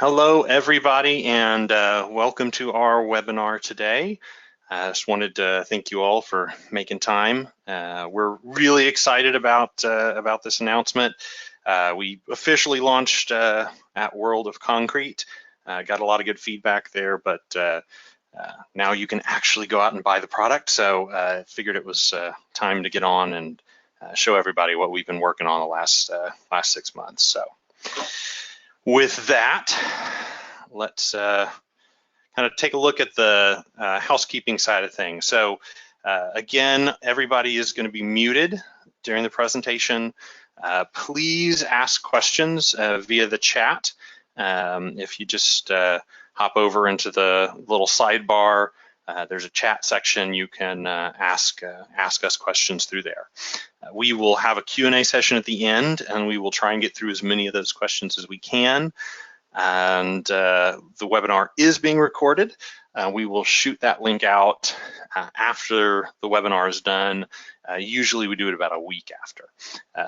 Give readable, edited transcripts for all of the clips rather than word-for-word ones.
Hello, everybody, and welcome to our webinar today. I just wanted to thank you all for making time. We're really excited about this announcement. We officially launched at World of Concrete. Got a lot of good feedback there, but now you can actually go out and buy the product. So I figured it was time to get on and show everybody what we've been working on the last 6 months. So with that, let's kind of take a look at the housekeeping side of things. So again, everybody is going to be muted during the presentation. Please ask questions via the chat. If you just hop over into the little sidebar, there's a chat section. You can ask us questions through there. We will have a Q&A session at the end, and we will try and get through as many of those questions as we can. And the webinar is being recorded. We will shoot that link out after the webinar is done. Usually we do it about a week after.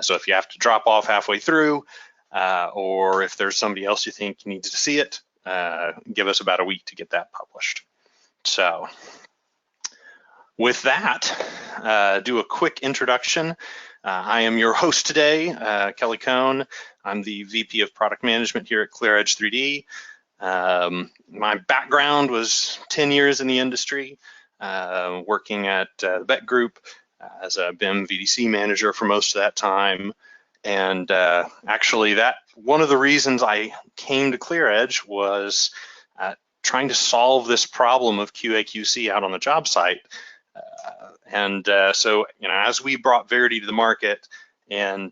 So if you have to drop off halfway through, or if there's somebody else you think needs to see it, give us about a week to get that published. So with that, do a quick introduction. I am your host today, Kelly Cohn. I'm the VP of Product Management here at ClearEdge 3D. My background was 10 years in the industry, working at the Beck Group as a BIM VDC manager for most of that time. And actually, one of the reasons I came to ClearEdge was trying to solve this problem of QA/QC out on the job site. So, as we brought Verity to the market, and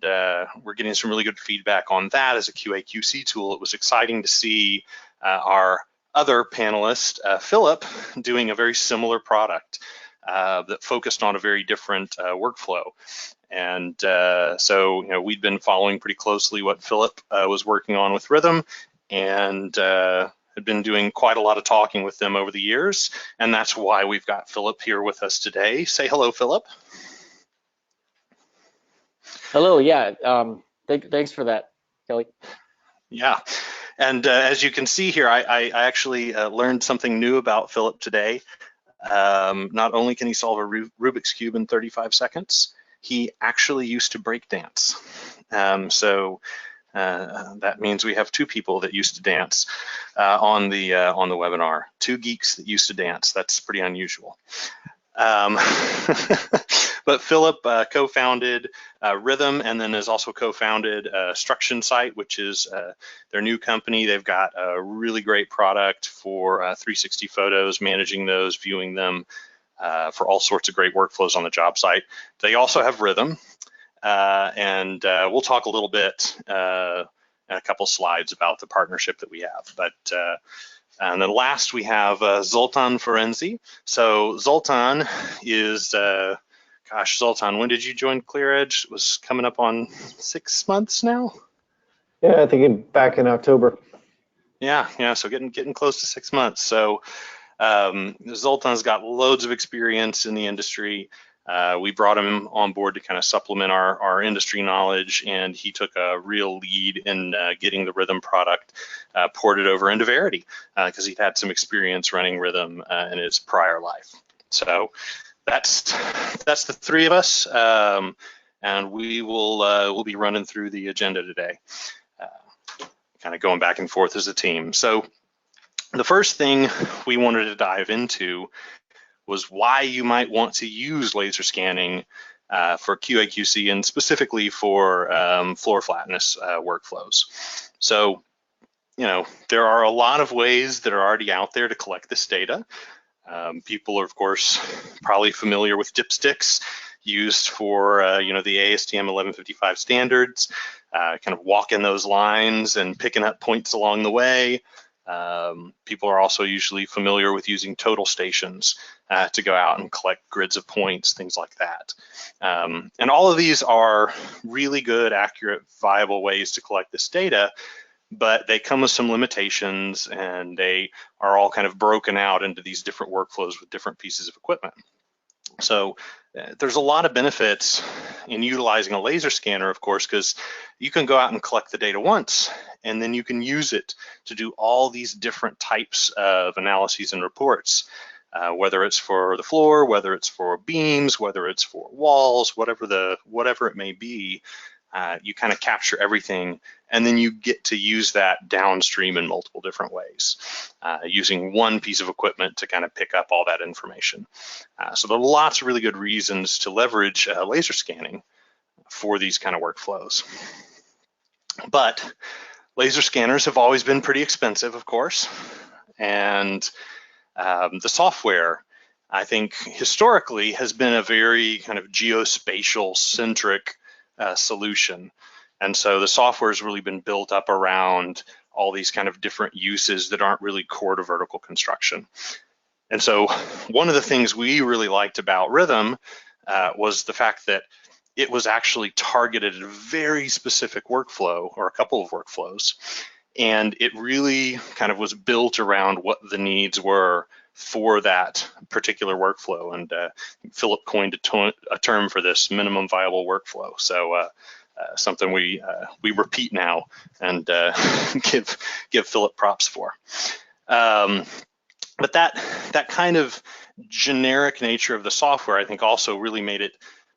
we're getting some really good feedback on that as a QA/QC tool, it was exciting to see our other panelist, Philip, doing a very similar product that focused on a very different workflow. And so, we'd been following pretty closely what Philip was working on with Rithm, and had been doing quite a lot of talking with them over the years, and that's why we've got Philip here with us today. Say hello, Philip. Hello, yeah, thanks for that, Kelly. Yeah, and as you can see here, I actually learned something new about Philip today. Not only can he solve a Rubik's Cube in 35 seconds, he actually used to break dance. So that means we have two people that used to dance on the webinar. Two geeks that used to dance. That's pretty unusual. But Philip co-founded Rithm, and then has also co-founded Struction Site, which is their new company. They've got a really great product for 360 photos, managing those, viewing them, for all sorts of great workflows on the job site. They also have Rithm. And we'll talk a little bit in a couple slides about the partnership that we have. But and then last we have Zoltan Ferenczi. So Zoltan is, gosh, Zoltan, when did you join ClearEdge? It was coming up on 6 months now? Yeah, I think back in October. Yeah, so getting close to 6 months. So Zoltan's got loads of experience in the industry. We brought him on board to kind of supplement our industry knowledge, and he took a real lead in getting the Rithm product ported over into Verity because he'd had some experience running Rithm in his prior life. So that's the three of us, and we'll be running through the agenda today, kind of going back and forth as a team. So the first thing we wanted to dive into was why you might want to use laser scanning for QA/QC, and specifically for floor flatness workflows. So, there are a lot of ways that are already out there to collect this data. People are, of course, probably familiar with dipsticks used for, the ASTM 1155 standards, kind of walking those lines and picking up points along the way. People are also usually familiar with using total stations to go out and collect grids of points, things like that. And all of these are really good, accurate, viable ways to collect this data, but they come with some limitations, and they are all kind of broken out into these different workflows with different pieces of equipment. So there's a lot of benefits in utilizing a laser scanner, of course, because you can go out and collect the data once, and then you can use it to do all these different types of analyses and reports, whether it's for the floor, whether it's for beams, whether it's for walls, whatever it may be. You kind of capture everything, and then you get to use that downstream in multiple different ways, using one piece of equipment to kind of pick up all that information. So there are lots of really good reasons to leverage laser scanning for these kind of workflows. But laser scanners have always been pretty expensive, of course, and the software, I think, historically has been a very kind of geospatial centric solution. And so the software has really been built up around all these kind of different uses that aren't really core to vertical construction. And so one of the things we really liked about Rithm was the fact that it was actually targeted at a very specific workflow, or a couple of workflows. And it really kind of was built around what the needs were for that particular workflow. And Philip coined a term for this, minimum viable workflow. So something we repeat now and give Philip props for. But that kind of generic nature of the software, I think, also really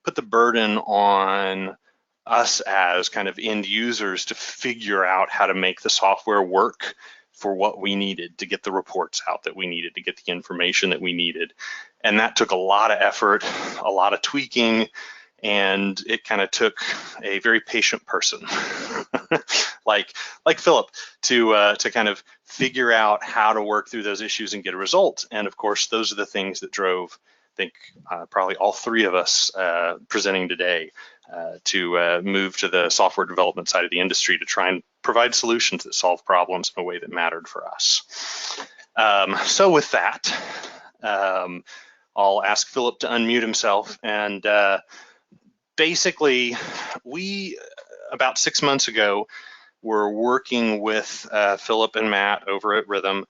put the burden on us as kind of end users to figure out how to make the software work for what we needed to get the reports out that we needed, to get the information that we needed. And that took a lot of effort, a lot of tweaking, and it kind of took a very patient person like Philip to kind of figure out how to work through those issues and get a result. And of course, those are the things that drove, I think, probably all three of us presenting today to move to the software development side of the industry to try and provide solutions that solve problems in a way that mattered for us. So with that, I'll ask Philip to unmute himself. And basically, we, about 6 months ago, were working with Philip and Matt over at Rithm,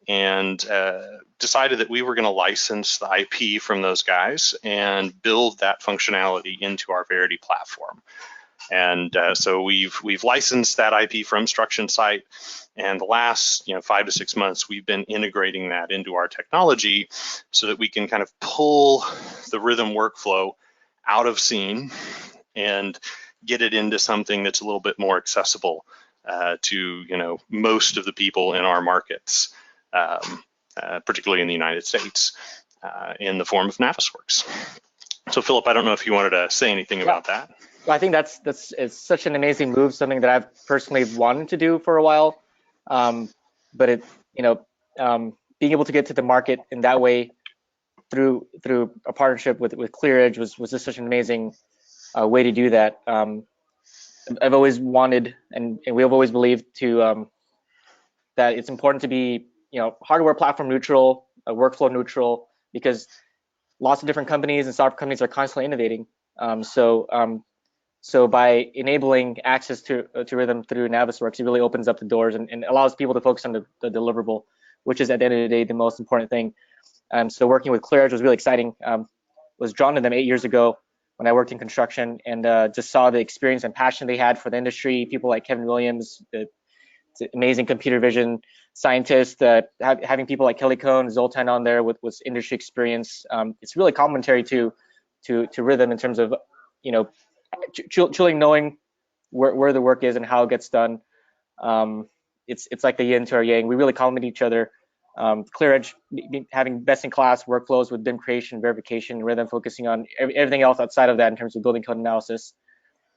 and decided that we were going to license the IP from those guys and build that functionality into our Verity platform. And so we've licensed that IP from Struction Site, and the last 5 to 6 months we've been integrating that into our technology so that we can kind of pull the Rithm workflow out of Scene and get it into something that's a little bit more accessible to most of the people in our markets. Particularly in the United States, in the form of Navisworks. So Philip, I don't know if you wanted to say anything about that. Well, I think it's such an amazing move, something that I've personally wanted to do for a while. But being able to get to the market in that way through a partnership with ClearEdge was just such an amazing way to do that. I've always wanted, and we have always believed that it's important to be hardware platform neutral, workflow neutral, because lots of different companies and software companies are constantly innovating. So by enabling access to Rithm through Navisworks, it really opens up the doors and allows people to focus on the deliverable, which is at the end of the day the most important thing. So working with ClearEdge was really exciting. Was drawn to them 8 years ago when I worked in construction, and just saw the experience and passion they had for the industry. People like Kevin Williams, the amazing computer vision scientist, having people like Kelly Cohn, Zoltan on there with industry experience. It's really complementary to Rithm in terms of truly knowing where the work is and how it gets done. It's like the yin to our yang. We really complement each other. ClearEdge having best-in-class workflows with BIM creation, verification, Rithm focusing on everything else outside of that in terms of building code analysis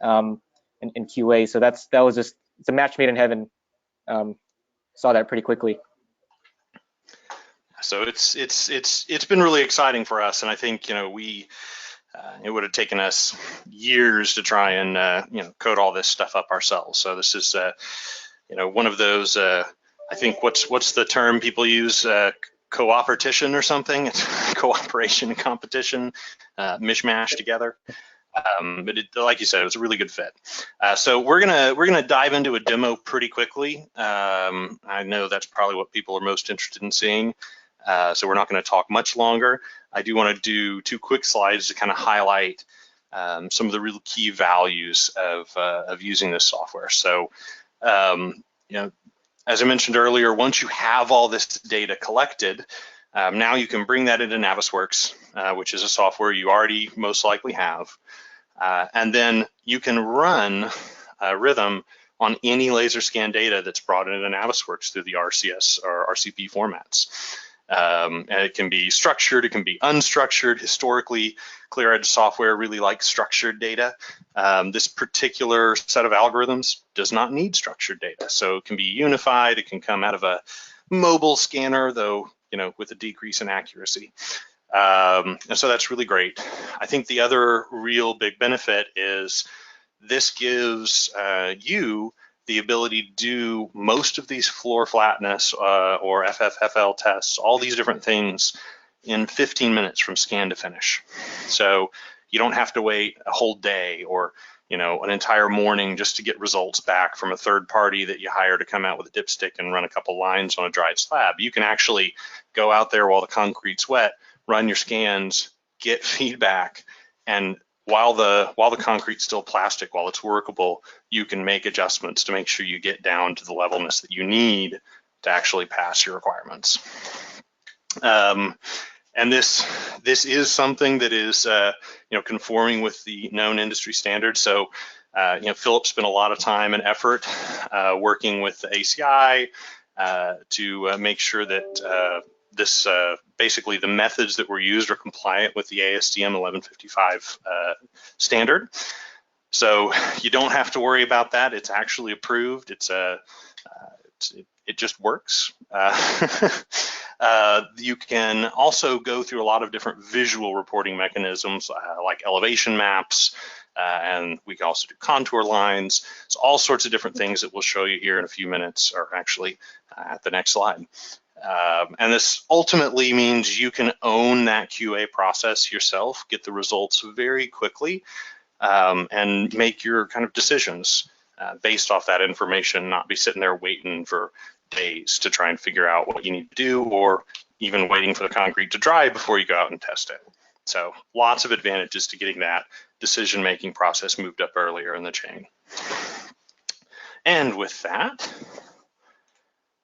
and QA. So it's a match made in heaven. Saw that pretty quickly. So it's been really exciting for us, and I think it would have taken us years to try and code all this stuff up ourselves. So this is one of those. I think what's the term people use? Cooperation or something? It's cooperation and competition, mishmash together. But like you said, it was a really good fit. So we're gonna dive into a demo pretty quickly. I know that's probably what people are most interested in seeing. So we're not going to talk much longer. I do want to do 2 quick slides to kind of highlight some of the real key values of using this software. So, you know, as I mentioned earlier, once you have all this data collected, now you can bring that into Navisworks, which is a software you already most likely have. And then you can run Rithm on any laser scan data that's brought into Navisworks through the RCS or RCP formats. And it can be structured, it can be unstructured. Historically, ClearEdge software really likes structured data. This particular set of algorithms does not need structured data, so it can be unified. It can come out of a mobile scanner, though, you know, with a decrease in accuracy. And so that's really great. I think the other real big benefit is this gives you the ability to do most of these floor flatness or FFFL tests, all these different things in 15 minutes from scan to finish. So you don't have to wait a whole day or, you know, an entire morning just to get results back from a third party that you hire to come out with a dipstick and run a couple lines on a dried slab. You can actually go out there while the concrete's wet, run your scans, get feedback, and while the concrete's still plastic, while it's workable, you can make adjustments to make sure you get down to the levelness that you need to actually pass your requirements. And this is something that is you know, conforming with the known industry standards. So you know, Philip spent a lot of time and effort working with the ACI to make sure that this basically the methods that were used are compliant with the ASTM 1155 standard. So you don't have to worry about that. It's actually approved. It just works. You can also go through a lot of different visual reporting mechanisms like elevation maps, and we can also do contour lines. So all sorts of different things that we'll show you here in a few minutes, or actually at the next slide. And this ultimately means you can own that QA process yourself, get the results very quickly, and make your kind of decisions based off that information, not be sitting there waiting for days to try and figure out what you need to do, or even waiting for the concrete to dry before you go out and test it. So lots of advantages to getting that decision-making process moved up earlier in the chain. And with that,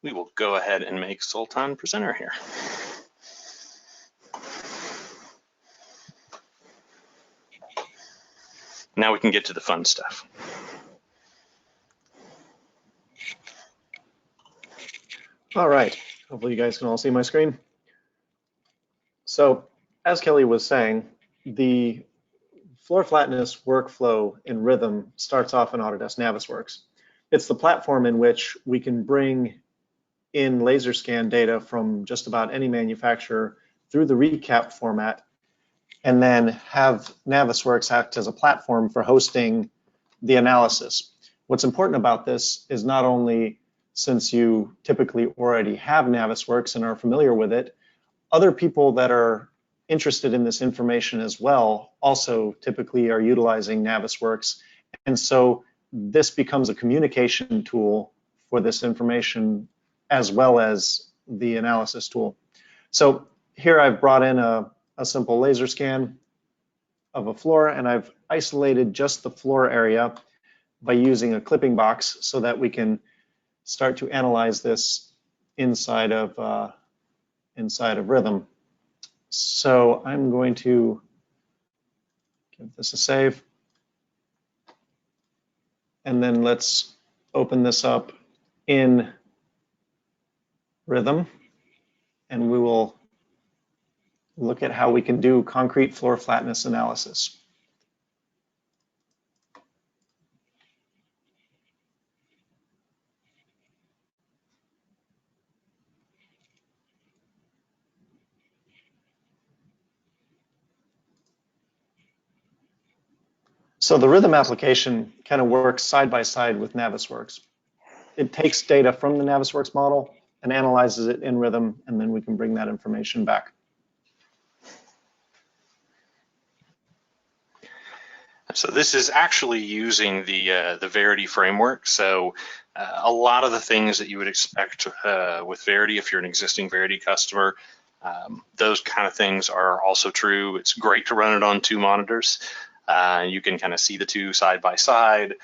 we will go ahead and make Sultan presenter here. Now we can get to the fun stuff. All right, hopefully you guys can all see my screen. So as Kelly was saying, the floor flatness workflow in Rithm starts off in Autodesk Navisworks. It's the platform in which we can bring in laser scan data from just about any manufacturer through the recap format, and then have Navisworks act as a platform for hosting the analysis. What's important about this is not only since you typically already have Navisworks and are familiar with it, other people that are interested in this information as well also typically are utilizing Navisworks. And so this becomes a communication tool for this information as well as the analysis tool. So here I've brought in a simple laser scan of a floor, and I've isolated just the floor area by using a clipping box so that we can start to analyze this inside of Rithm. So I'm going to give this a save, and then let's open this up in Rithm, and we will look at how we can do concrete floor flatness analysis. So the Rithm application kind of works side by side with Navisworks. It takes data from the Navisworks model and analyzes it in Rithm, and then we can bring that information back. So this is actually using the Verity framework. So a lot of the things that you would expect with Verity, if you're an existing Verity customer, Those kind of things are also true. It's great to run it on 2 monitors. You can kind of see the 2 side by side.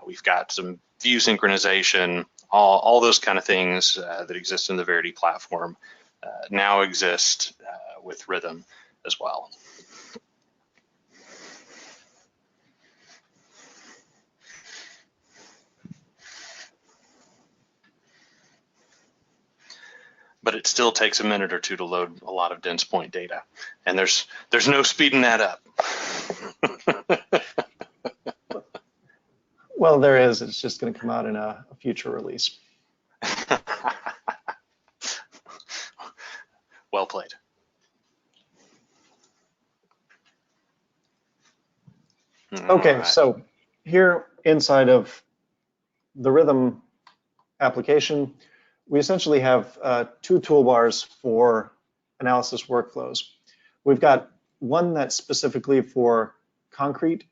We've got some view synchronization, all those kind of things that exist in the Verity platform now exist with Rithm as well. But it still takes a minute or 2 to load a lot of dense point data, and there's no speeding that up. Well, there is. It's just going to come out in a future release. Well played. Okay, right. So here inside of the Rithm application, we essentially have 2 toolbars for analysis workflows. We've got one that's specifically for concrete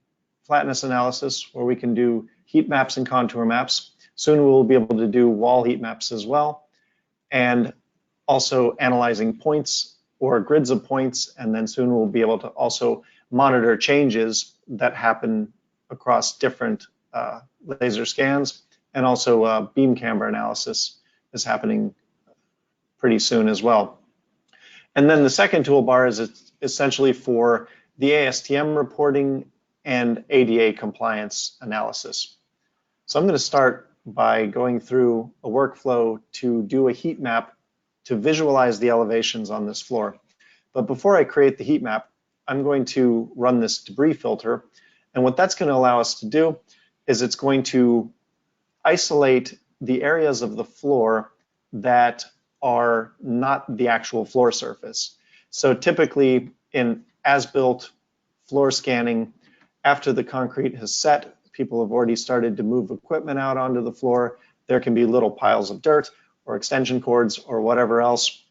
flatness analysis, where we can do heat maps and contour maps. Soon we'll be able to do wall heat maps as well, and also analyzing points or grids of points, and then soon we'll be able to also monitor changes that happen across different laser scans, and also beam camera analysis is happening pretty soon as well. And then the second toolbar is essentially for the ASTM reporting and ADA compliance analysis. So I'm going to start by going through a workflow to do a heat map to visualize the elevations on this floor. But before I create the heat map, I'm going to run this debris filter. And what that's going to allow us to do is it's going to isolate the areas of the floor that are not the actual floor surface. So typically in as-built floor scanning, after the concrete has set, people have already started to move equipment out onto the floor. There can be little piles of dirt or extension cords or whatever else.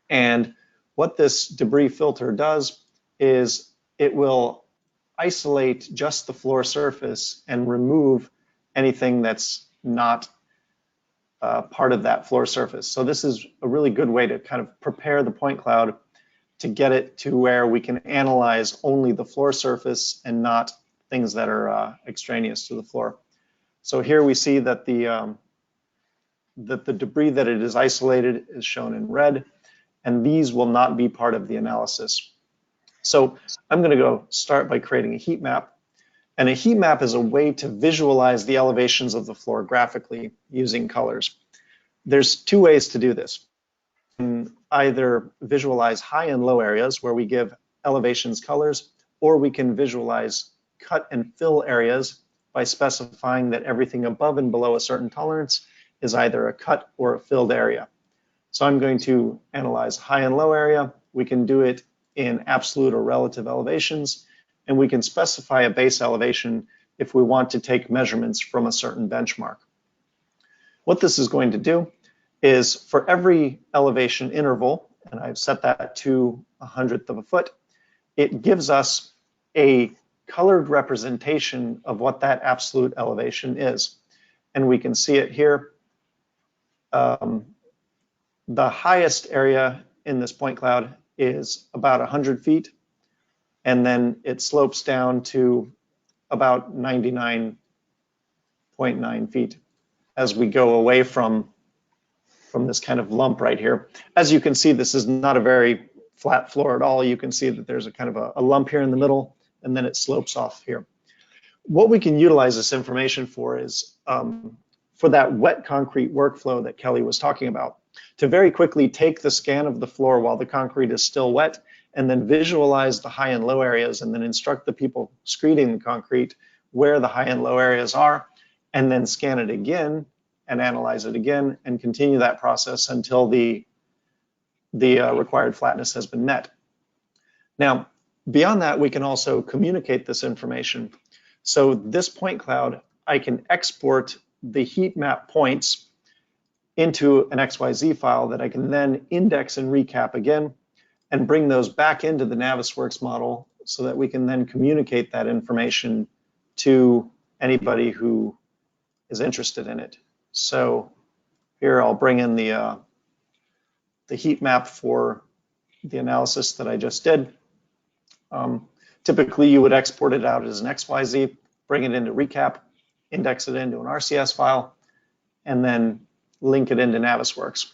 And what this debris filter does is it will isolate just the floor surface and remove anything that's not part of that floor surface. So this is a really good way to kind of prepare the point cloud to get it to where we can analyze only the floor surface and not things that are extraneous to the floor. So here we see that the debris that it is isolated is shown in red, and these will not be part of the analysis. So I'm going to go start by creating a heat map. And a heat map is a way to visualize the elevations of the floor graphically using colors. There's 2 ways to do this. You can either visualize high and low areas where we give elevations colors, or we can visualize cut and fill areas by specifying that everything above and below a certain tolerance is either a cut or a filled area. So I'm going to analyze high and low area. We can do it in absolute or relative elevations, and we can specify a base elevation if we want to take measurements from a certain benchmark. What this is going to do is for every elevation interval, and I've set that to 1/100th of a foot, it gives us a colored representation of what that absolute elevation is. And we can see it here. The highest area in this point cloud is about 100 feet, and then it slopes down to about 99.9 feet as we go away from this kind of lump right here. As you can see, this is not a very flat floor at all. You can see that there's a kind of a lump here in the middle, and then it slopes off here. What we can utilize this information for is for that wet concrete workflow that Kelly was talking about, to very quickly take the scan of the floor while the concrete is still wet, and then visualize the high and low areas, and then instruct the people screeding the concrete where the high and low areas are, and then scan it again and analyze it again, and continue that process until the required flatness has been met. Now, beyond that, we can also communicate this information. So this point cloud, I can export the heat map points into an XYZ file that I can then index and recap again, and bring those back into the Navisworks model so that we can then communicate that information to anybody who is interested in it. So here I'll bring in the heat map for the analysis that I just did. Typically, you would export it out as an XYZ, bring it into Recap, index it into an RCS file, and then link it into Navisworks.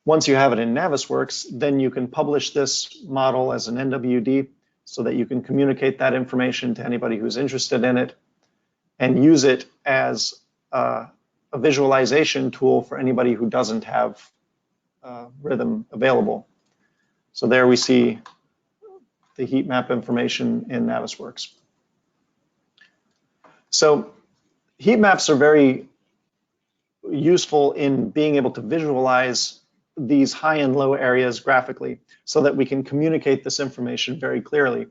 Once you have it in Navisworks, then you can publish this model as an NWD so that you can communicate that information to anybody who's interested in it and use it as a visualization tool for anybody who doesn't have Rithm available. So there we see the heat map information in Navisworks. So heat maps are very useful in being able to visualize these high and low areas graphically so that we can communicate this information very clearly.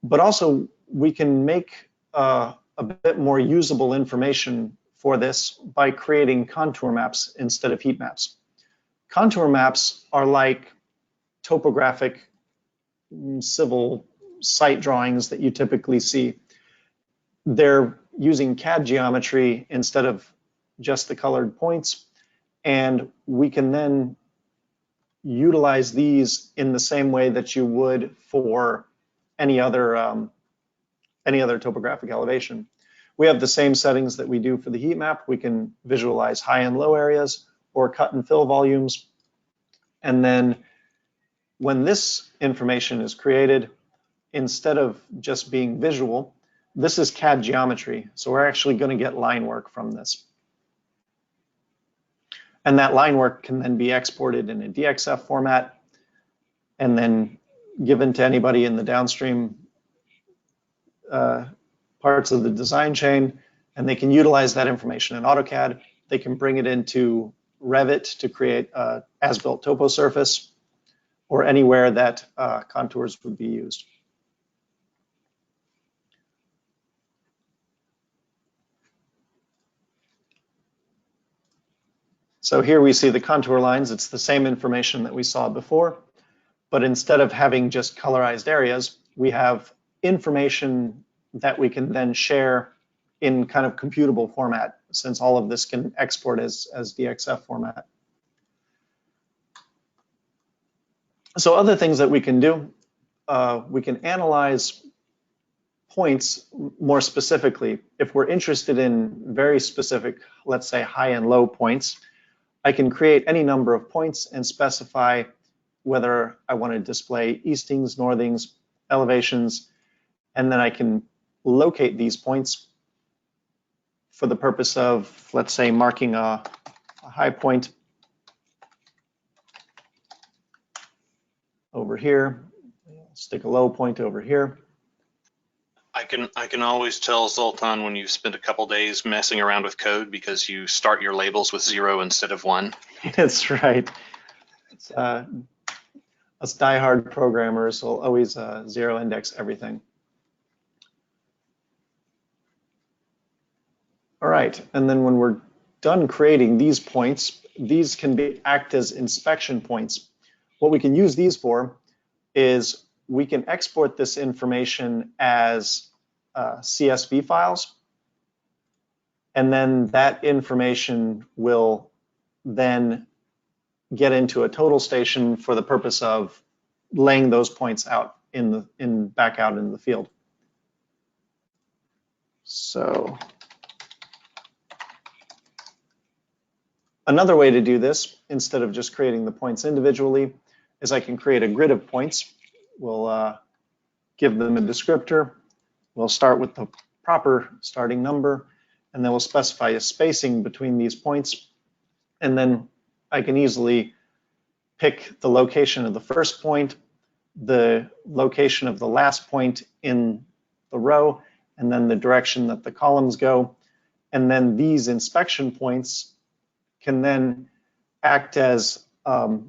But also we can make a bit more usable information for this by creating contour maps instead of heat maps. Contour maps are like topographic civil site drawings that you typically see. They're using CAD geometry instead of just the colored points, and we can then utilize these in the same way that you would for any other topographic elevation. We have the same settings that we do for the heat map. We can visualize high and low areas or cut and fill volumes. And then when this information is created, instead of just being visual, this is CAD geometry. So we're actually going to get line work from this. And that line work can then be exported in a DXF format and then given to anybody in the downstream parts of the design chain, and they can utilize that information in AutoCAD. They can bring it into Revit to create an as-built topo surface or anywhere that contours would be used. So here we see the contour lines. It's the same information that we saw before, but instead of having just colorized areas, we have information that we can then share in kind of computable format, since all of this can export as DXF format. So other things that we can do, we can analyze points more specifically. If we're interested in very specific, let's say high and low points, I can create any number of points and specify whether I want to display eastings, northings, elevations, and then I can locate these points for the purpose of, let's say, marking a high point over here, stick a low point over here. I can always tell, Zoltan, when you've spent a couple days messing around with code because you start your labels with 0 instead of 1. That's right. It's, us diehard programmers will always zero index everything. All right, and then when we're done creating these points, these can act as inspection points. What we can use these for is we can export this information as CSV files, and then that information will then get into a total station for the purpose of laying those points out back out in the field. So another way to do this, instead of just creating the points individually, is I can create a grid of points. We'll give them a descriptor. We'll start with the proper starting number, and then we'll specify a spacing between these points. And then I can easily pick the location of the first point, the location of the last point in the row, and then the direction that the columns go. And then these inspection points can then act as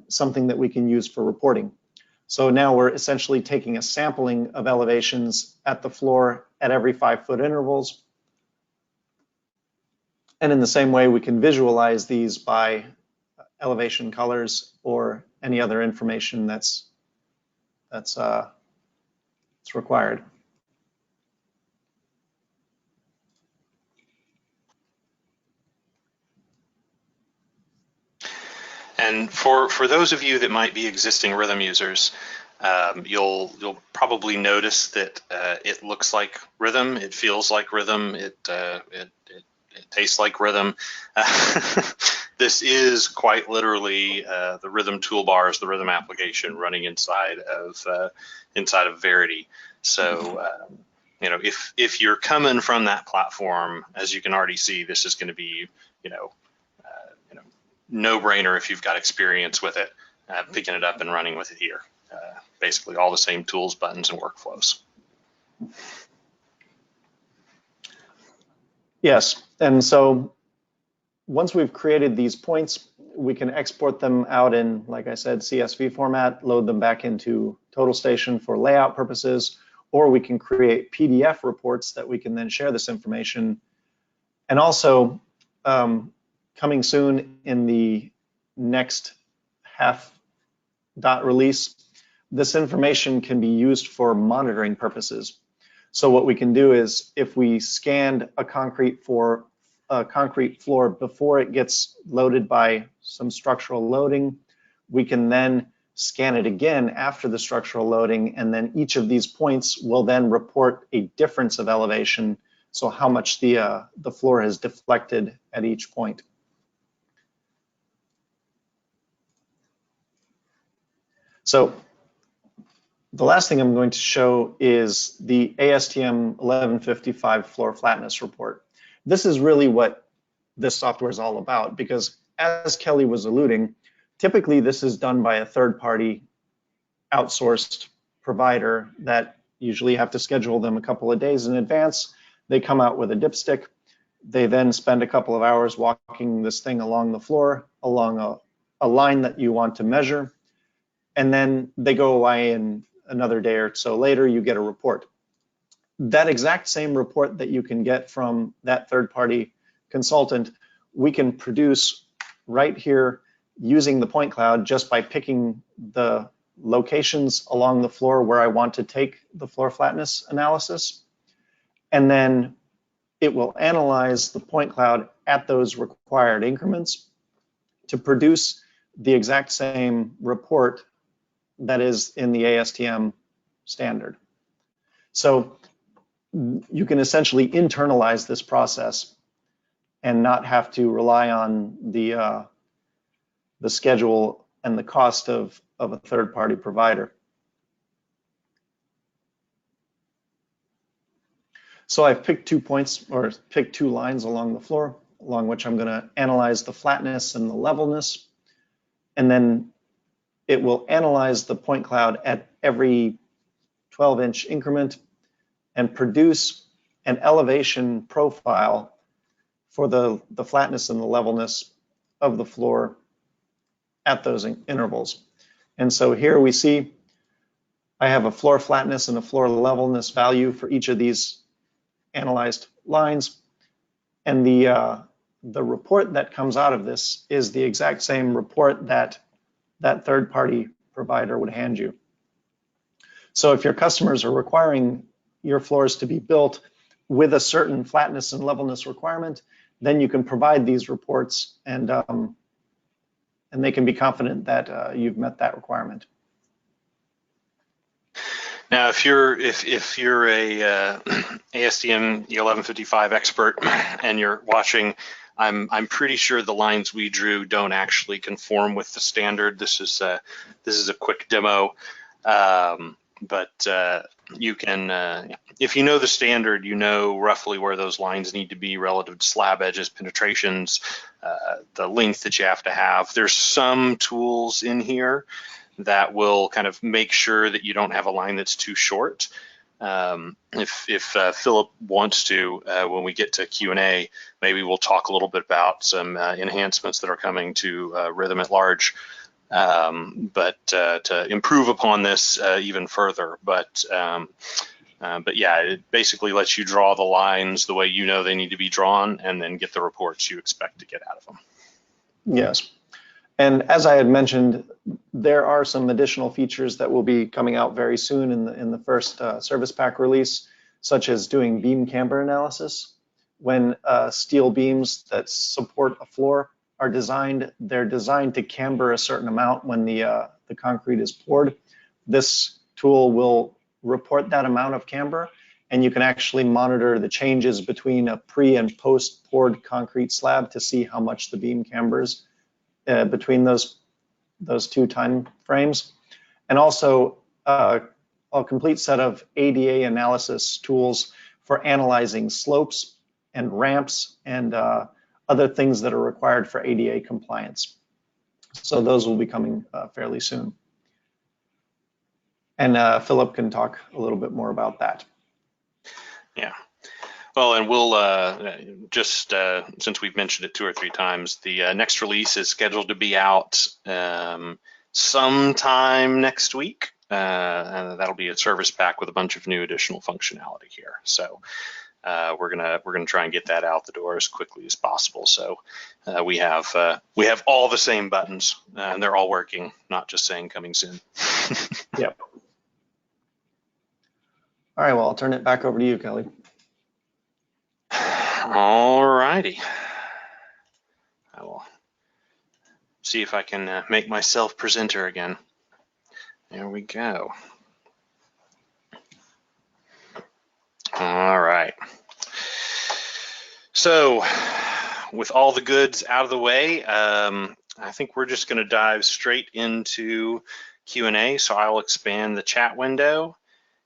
something that we can use for reporting. So now we're essentially taking a sampling of elevations at the floor at every 5-foot intervals. And in the same way, we can visualize these by elevation colors or any other information that's required. And for those of you that might be existing Rithm users, you'll probably notice that it looks like Rithm, it feels like Rithm, it tastes like Rithm. This is quite literally the Rithm toolbars, the Rithm application running inside of Verity. So if you're coming from that platform, as you can already see, this is going to be no-brainer if you've got experience with it, picking it up and running with it here. Basically all the same tools, buttons, and workflows. Yes, and so once we've created these points, we can export them out in, like I said, CSV format, load them back into TotalStation for layout purposes, or we can create PDF reports that we can then share this information. And also, coming soon in the next half dot release, this information can be used for monitoring purposes. So what we can do is, if we scanned a concrete floor before it gets loaded by some structural loading, we can then scan it again after the structural loading, and then each of these points will then report a difference of elevation, so how much the floor has deflected at each point. So the last thing I'm going to show is the ASTM 1155 floor flatness report. This is really what this software is all about, because as Kelly was alluding, typically this is done by a third-party outsourced provider that usually have to schedule them a couple of days in advance. They come out with a dipstick. They then spend a couple of hours walking this thing along the floor, along a line that you want to measure, and then they go away, and another day or so later you get a report. That exact same report that you can get from that third-party consultant, we can produce right here using the point cloud just by picking the locations along the floor where I want to take the floor flatness analysis. And then it will analyze the point cloud at those required increments to produce the exact same report that is in the ASTM standard. So you can essentially internalize this process and not have to rely on the schedule and the cost of a third-party provider. So I've picked 2 points, or picked 2 lines along the floor, along which I'm going to analyze the flatness and the levelness, and then it will analyze the point cloud at every 12-inch increment and produce an elevation profile for the flatness and the levelness of the floor at those intervals. And so here we see I have a floor flatness and a floor levelness value for each of these analyzed lines, and the report that comes out of this is the exact same report that that third-party provider would hand you. So if your customers are requiring your floors to be built with a certain flatness and levelness requirement, then you can provide these reports, and they can be confident that you've met that requirement. Now, if you're a ASTM 1155 expert and you're watching, I'm pretty sure the lines we drew don't actually conform with the standard. This is a quick demo, but you can, if you know the standard, you know roughly where those lines need to be relative to slab edges, penetrations, the length that you have to have. There's some tools in here that will kind of make sure that you don't have a line that's too short. If Philip wants to, when we get to Q&A, maybe we'll talk a little bit about some enhancements that are coming to Rithm at large, but to improve upon this even further. But yeah, it basically lets you draw the lines the way you know they need to be drawn, and then get the reports you expect to get out of them. Yes. And as I had mentioned, there are some additional features that will be coming out very soon in the first service pack release, such as doing beam camber analysis. When steel beams that support a floor are designed, they're designed to camber a certain amount when the concrete is poured. This tool will report that amount of camber, and you can actually monitor the changes between a pre and post poured concrete slab to see how much the beam cambers between those two time frames. And also a complete set of ADA analysis tools for analyzing slopes and ramps and other things that are required for ADA compliance. So those will be coming fairly soon. And Philip can talk a little bit more about that. Yeah. Well, and we'll just since we've mentioned it 2 or 3 times, the next release is scheduled to be out sometime next week, and that'll be a service pack with a bunch of new additional functionality here. So we're gonna try and get that out the door as quickly as possible. So we have all the same buttons, and they're all working, not just saying coming soon. Yep. All right. Well, I'll turn it back over to you, Kelly. All righty. I will see if I can make myself presenter again. There we go. All right. So with all the goods out of the way, I think we're just going to dive straight into Q&A. So I'll expand the chat window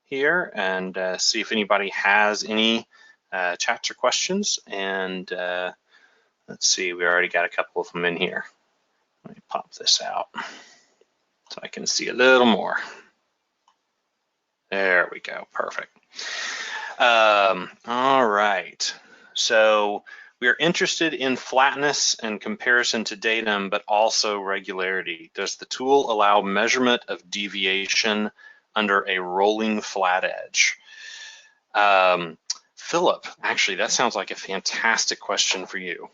here and see if anybody has any chats or questions. And let's see, we already got a couple of them in here. Let me pop this out so I can see a little more. There we go, perfect. All right, so we are interested in flatness and comparison to datum, but also regularity. Does the tool allow measurement of deviation under a rolling flat edge? Philip, actually, that sounds like a fantastic question for you.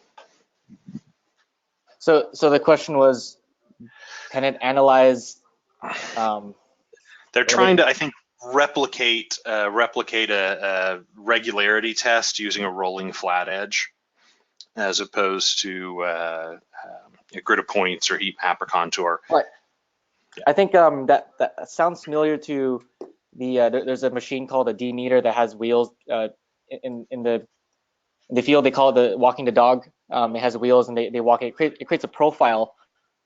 So the question was, can it analyze? They're trying to, I think, replicate a regularity test using a rolling flat edge, as opposed to a grid of points or heat map or contour. Right. Yeah. I think that sounds familiar to the there's a machine called a D-meter that has wheels in the field. They call it the walking the dog. It has wheels and they walk it. It creates a profile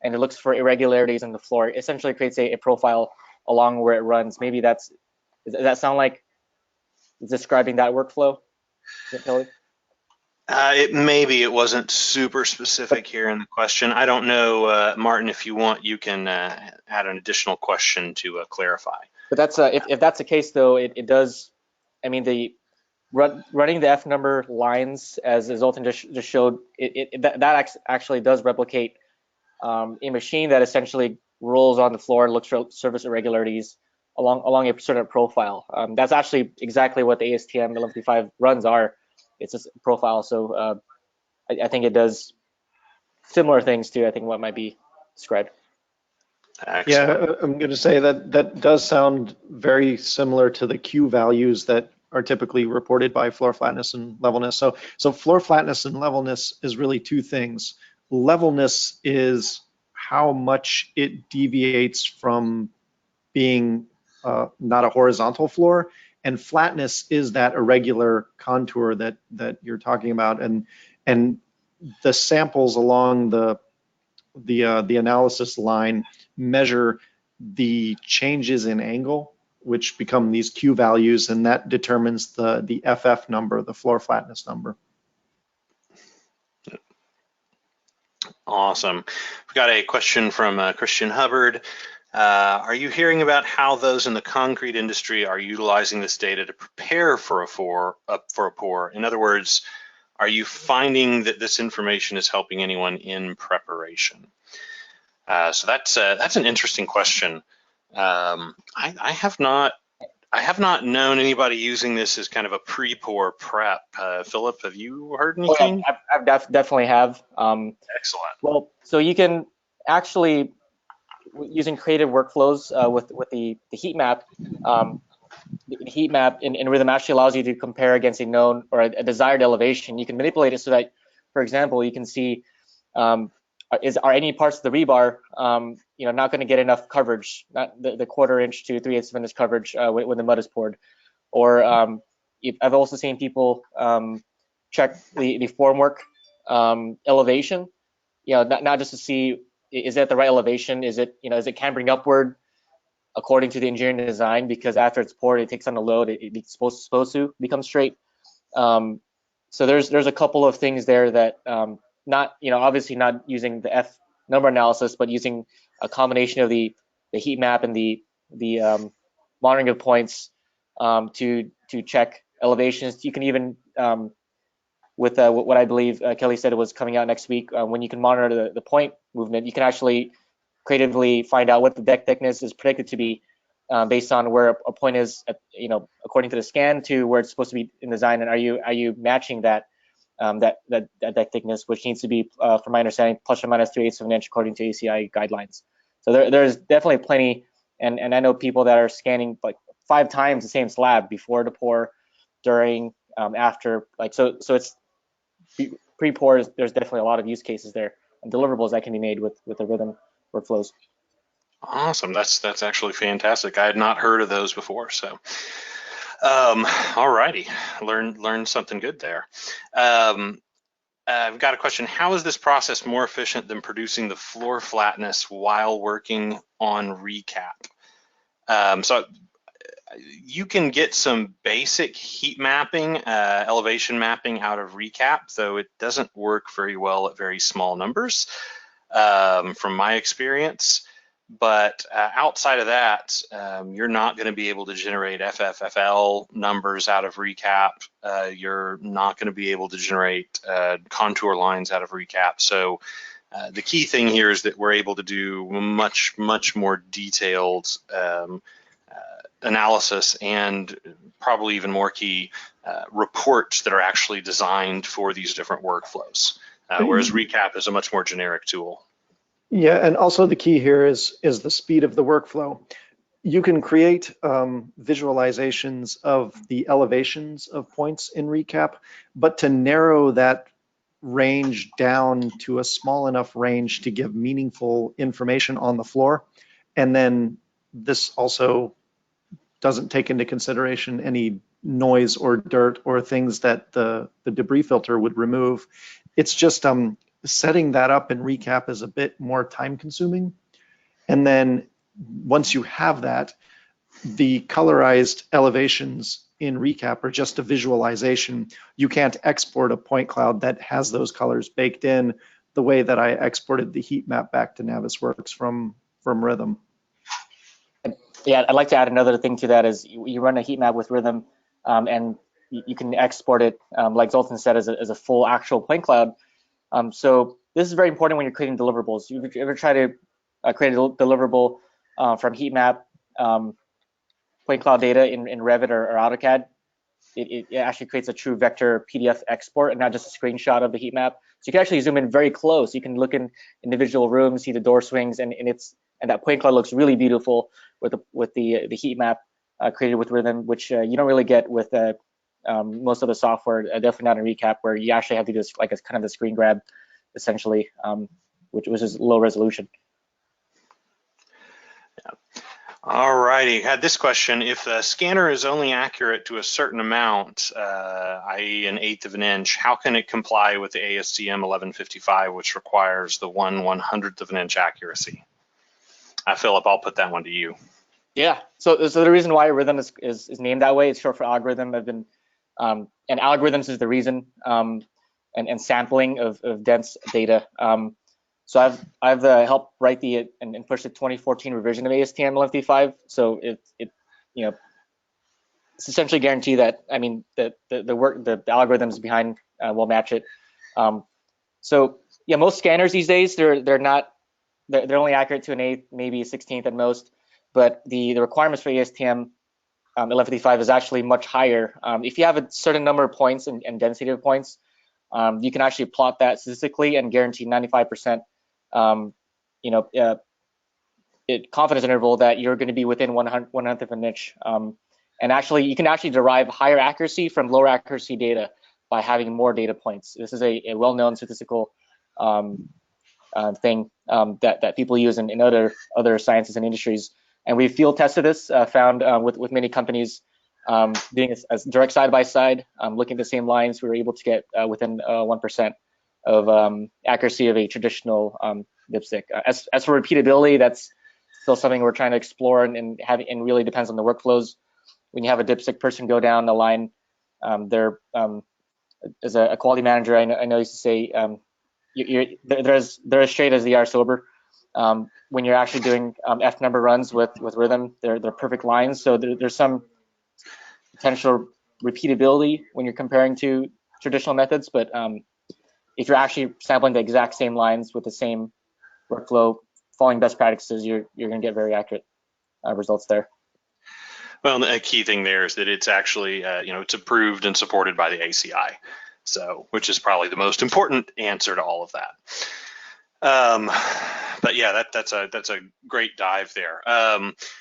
and it looks for irregularities in the floor. It essentially creates a profile along where it runs. Maybe does that sound like describing that workflow? Kelly? It wasn't super specific here in the question. I don't know, Martin, if you want, you can add an additional question to clarify. But that's if that's the case, though, it does. I mean, the running the F number lines, as Zoltan just showed, that actually does replicate a machine that essentially rolls on the floor and looks for surface irregularities along a certain profile. That's actually exactly what the ASTM 1155 runs are. It's a profile, so I think it does similar things to what might be described. Excellent. Yeah, I'm going to say that does sound very similar to the Q values that are typically reported by floor flatness and levelness. So floor flatness and levelness is really two things. Levelness is how much it deviates from being not a horizontal floor, and flatness is that irregular contour that you're talking about, and the samples along the analysis line measure the changes in angle, which become these Q values, and that determines the FF number, the floor flatness number. Awesome. We've got a question from Christian Hubbard. Are you hearing about how those in the concrete industry are utilizing this data to prepare for a pour? In other words, are you finding that this information is helping anyone in preparation? So that's an interesting question. I have not known anybody using this as kind of a pre-pour prep. Philip, have you heard anything? Oh, I definitely have. Excellent. Well, so you can actually, using creative workflows with the heat map, the heat map in Rithm actually allows you to compare against a known or a desired elevation. You can manipulate it so that, for example, you can see are any parts of the rebar, not going to get enough coverage, not the 1/4 inch to 3/8 of an inch coverage when the mud is poured. Or I've also seen people check the formwork elevation, not just to see is it at the right elevation, is it cambering upward according to the engineering design, because after it's poured, it takes on the load, it's supposed to become straight. So there's a couple of things there that not obviously not using the F number analysis, but using a combination of the heat map and the monitoring of points to check elevations. You can even with what I believe Kelly said it was coming out next week, when you can monitor the point movement, you can actually creatively find out what the deck thickness is predicted to be based on where a point is, according to the scan, to where it's supposed to be in design, and are you matching that deck thickness, which needs to be, from my understanding, plus or minus 3/8 of an inch according to ACI guidelines. So there's definitely plenty, and I know people that are scanning like 5 times the same slab before the pour, during, after, so it's pre-pour. There's definitely a lot of use cases there and deliverables that can be made with the Rithm workflows. Awesome. That's actually fantastic. I had not heard of those before. So, all righty, learn something good there. I've got a question. How is this process more efficient than producing the floor flatness while working on recap? So you can get some basic heat mapping, elevation mapping out of recap, though it doesn't work very well at very small numbers, from my experience. But outside of that, you're not going to be able to generate FFFL numbers out of recap. You're not going to be able to generate contour lines out of recap. So the key thing here is that we're able to do much more detailed analysis, and probably even more key, reports that are actually designed for these different workflows, whereas recap is a much more generic tool. Yeah, and also the key here is the speed of the workflow. You can create visualizations of the elevations of points in recap, but to narrow that range down to a small enough range to give meaningful information on the floor, and then this also doesn't take into consideration any noise or dirt or things that the debris filter would remove. It's just setting that up in recap is a bit more time consuming. And then once you have that, the colorized elevations in recap are just a visualization. You can't export a point cloud that has those colors baked in the way that I exported the heat map back to Navisworks from Rithm. Yeah, I'd like to add another thing to that is you run a heat map with Rithm, and you can export it, like Zoltan said, as a full actual point cloud. So this is very important when you're creating deliverables. You ever try to create a deliverable from heat map point cloud data in Revit or AutoCAD? It actually creates a true vector PDF export and not just a screenshot of the heat map. So you can actually zoom in very close. You can look in individual rooms, see the door swings, and that point cloud looks really beautiful with the heat map created with Rithm, which you don't really get with most of the software, definitely not in recap, where you actually have to do like a kind of a screen grab, essentially, which is low resolution. Yeah. All righty, had this question. If the scanner is only accurate to a certain amount, i.e. an 1/8 of an inch, how can it comply with the ASTM 1155, which requires the 1/100th of an inch accuracy? Philip, I'll put that one to you. Yeah, so the reason why Rithm is named that way, it's short for algorithm. And algorithms is the reason, and sampling of dense data. So I've helped write and push the 2014 revision of ASTM 1155. So it's essentially guarantee that, I mean, the algorithms behind will match it. So yeah, most scanners these days, they're only accurate to an 1/8, maybe a 16th at most. But the requirements for ASTM 1155 is actually much higher. If you have a certain number of points and density of points, you can actually plot that statistically and guarantee 95% confidence interval that you're going to be within 1/100th of an inch. And actually, you can actually derive higher accuracy from lower accuracy data by having more data points. This is a well-known statistical thing that people use in other sciences and industries. And we field tested this, found with many companies doing as direct side by side, looking at the same lines, we were able to get within 1% of accuracy of a traditional dipstick. As for repeatability, that's still something we're trying to explore, and really depends on the workflows. When you have a dipstick person go down the line, they're as a quality manager, I know used to say they're as straight as they are sober. When you're actually doing F number runs with Rithm, they're perfect lines. So there's some potential repeatability when you're comparing to traditional methods, but if you're actually sampling the exact same lines with the same workflow, following best practices, you're going to get very accurate results there. Well, the key thing there is that it's actually, it's approved and supported by the ACI, so which is probably the most important answer to all of that. But yeah, that's a great dive there.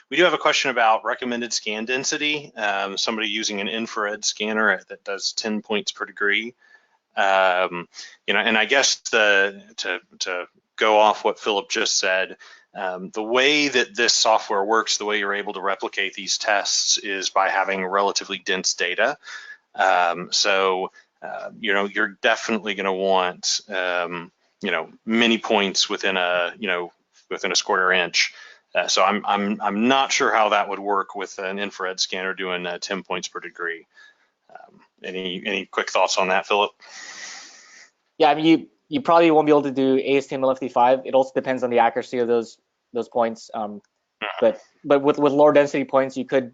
We do have a question about recommended scan density. Somebody using an infrared scanner that does 10 points per degree. And I guess to go off what Philip just said, the way that this software works, the way you're able to replicate these tests is by having relatively dense data. You're definitely going to want, many points within a square inch. So I'm not sure how that would work with an infrared scanner doing 10 points per degree. Any quick thoughts on that, Philip? Yeah, I mean, you probably won't be able to do ASTM-LFD5. It also depends on the accuracy of those points. But with lower density points, you can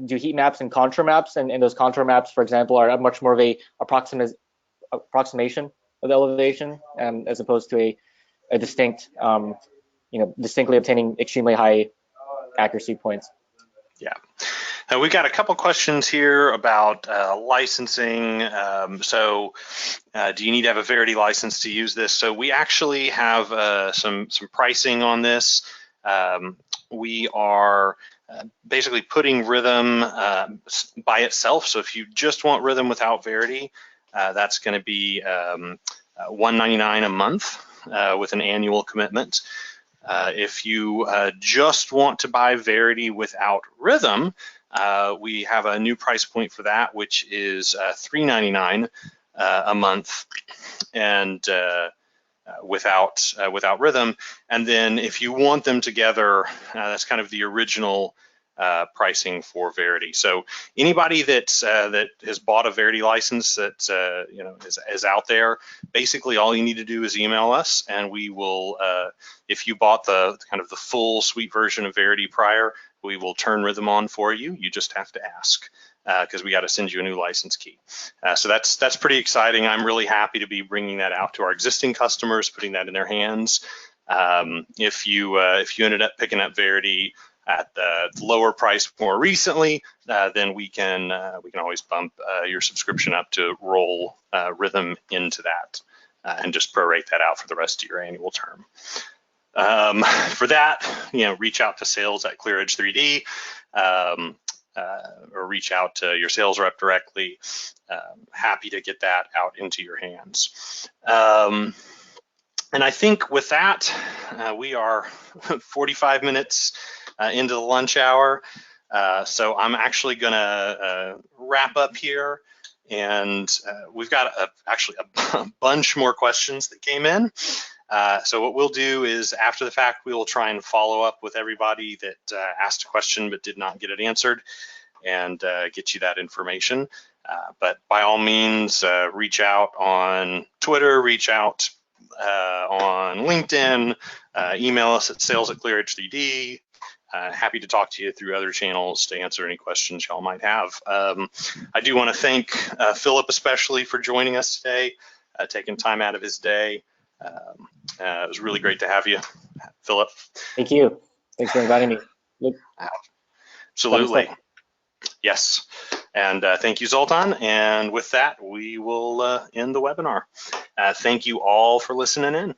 do heat maps and contour maps, and those contour maps, for example, are much more of a approximation of the elevation, as opposed to a distinct, distinctly obtaining extremely high accuracy points. Yeah. We've got a couple questions here about licensing. Do you need to have a Verity license to use this? So we actually have some pricing on this. We are basically putting Rithm by itself. So if you just want Rithm without Verity, that's going to be $199 a month with an annual commitment. If you just want to buy Verity without Rithm, we have a new price point for that, which is $399 a month, and without Rithm. And then if you want them together, that's kind of the original pricing for Verity. So anybody that has bought a Verity license that is out there, basically all you need to do is email us, and we will, if you bought the kind of the full suite version of Verity prior, we will turn Rithm on for you. You just have to ask, because we got to send you a new license key. So that's pretty exciting. I'm really happy to be bringing that out to our existing customers, putting that in their hands. If you ended up picking up Verity at the lower price more recently, then we can always bump your subscription up to roll Rithm into that, and just prorate that out for the rest of your annual term. For that, reach out to sales@ClearEdge3D, or reach out to your sales rep directly. Happy to get that out into your hands. And I think with that, we are 45 minutes into the lunch hour. So I'm actually gonna wrap up here, and we've got actually a bunch more questions that came in. So what we'll do is, after the fact, we will try and follow up with everybody that asked a question but did not get it answered, and get you that information. But by all means, reach out on Twitter, reach out on LinkedIn, email us at sales@ClearEdge3D. Happy to talk to you through other channels to answer any questions y'all might have. I do want to thank Philip especially for joining us today, taking time out of his day. It was really great to have you, Philip. Thank you. Thanks for inviting me. Absolutely. Yes. And thank you, Zoltan. And with that, we will end the webinar. Thank you all for listening in.